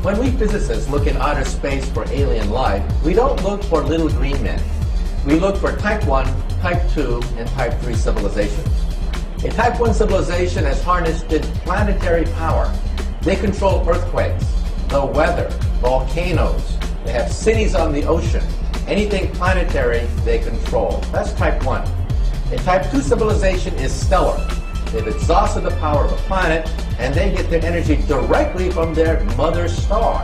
When we physicists look in outer space for alien life, we don't look for little green men. We look for type 1, type 2, and type 3 civilizations. A type 1 civilization has harnessed planetary power. They control earthquakes, the weather, volcanoes. They have cities on the ocean. Anything planetary, they control. That's type 1. A type 2 civilization is stellar. They've exhausted the power of a planet, and they get their energy directly from their mother star.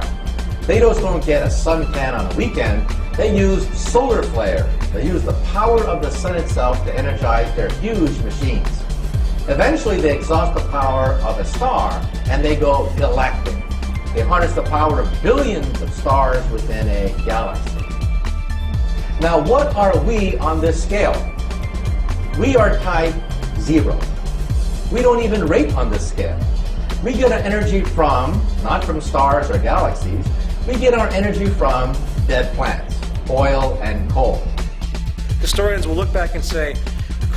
They just don't get a suntan on a weekend. They use solar flares. They use the power of the sun itself to energize their huge machines. Eventually, they exhaust the power of a star, and they go galactic. They harness the power of billions of stars within a galaxy. Now, what are we on this scale? We are type 0. We don't even rate on this scale. We get our energy from, not from stars or galaxies, we get our energy from dead plants, oil and coal. Historians will look back and say,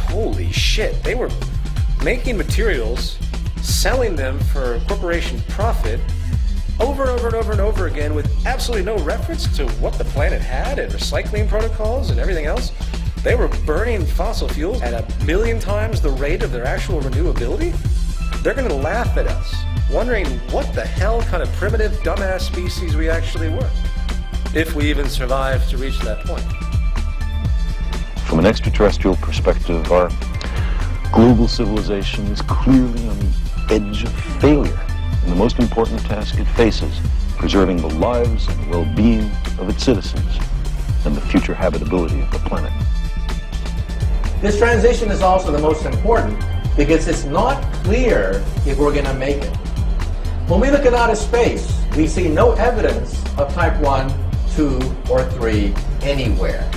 holy shit, they were making materials, selling them for corporation profit over and over and over and over again with absolutely no reference to what the planet had and recycling protocols and everything else. They were burning fossil fuels at 1,000,000 times the rate of their actual renewability. They're going to laugh at us, wondering what the hell kind of primitive, dumbass species we actually were, if we even survived to reach that point. From an extraterrestrial perspective, our global civilization is clearly on the edge of failure in the most important task it faces, preserving the lives and well-being of its citizens and the future habitability of the planet. This transition is also the most important because it's not clear if we're going to make it. When we look at outer space, we see no evidence of type 1, 2, or 3 anywhere.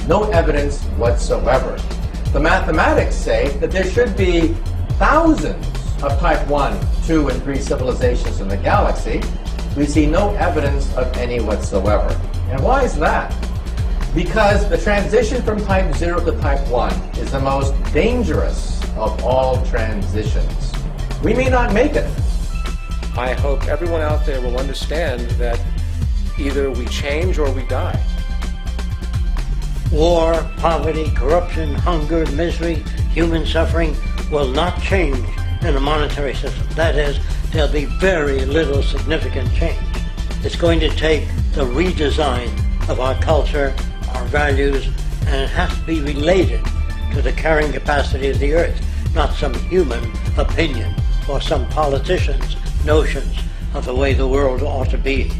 No evidence whatsoever. The mathematics say that there should be thousands of type 1, 2, and 3 civilizations in the galaxy. We see no evidence of any whatsoever. And why is that? Because the transition from type 0 to type 1 is the most dangerous of all transitions. We may not make it. I hope everyone out there will understand that either we change or we die. War, poverty, corruption, hunger, misery, human suffering will not change in a monetary system. That is, there'll be very little significant change. It's going to take the redesign of our culture, our values, and it has to be related to the carrying capacity of the earth, not some human opinion or some politician's notions of the way the world ought to be,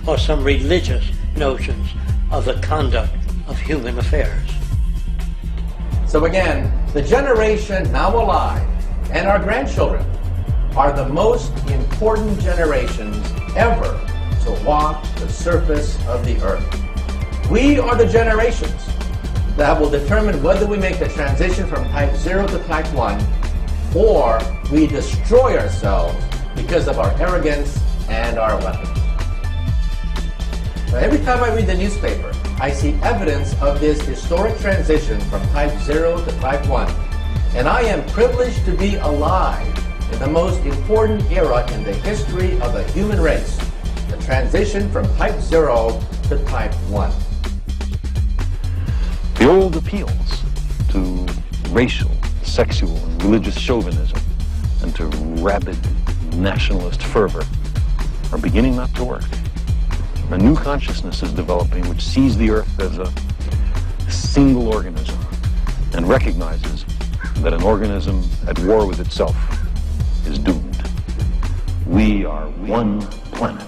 or some religious notions of the conduct of human affairs. So again, the generation now alive and our grandchildren are the most important generations ever to walk the surface of the earth. We are the generations that will determine whether we make the transition from type 0 to type 1 or we destroy ourselves because of our arrogance and our weapons. Now, every time I read the newspaper, I see evidence of this historic transition from type 0 to type 1, and I am privileged to be alive in the most important era in the history of the human race, the transition from type 0 to type 1. The old appeals to racial, sexual, and religious chauvinism and to rabid nationalist fervor are beginning not to work. A new consciousness is developing which sees the earth as a single organism and recognizes that an organism at war with itself is doomed. We are one planet.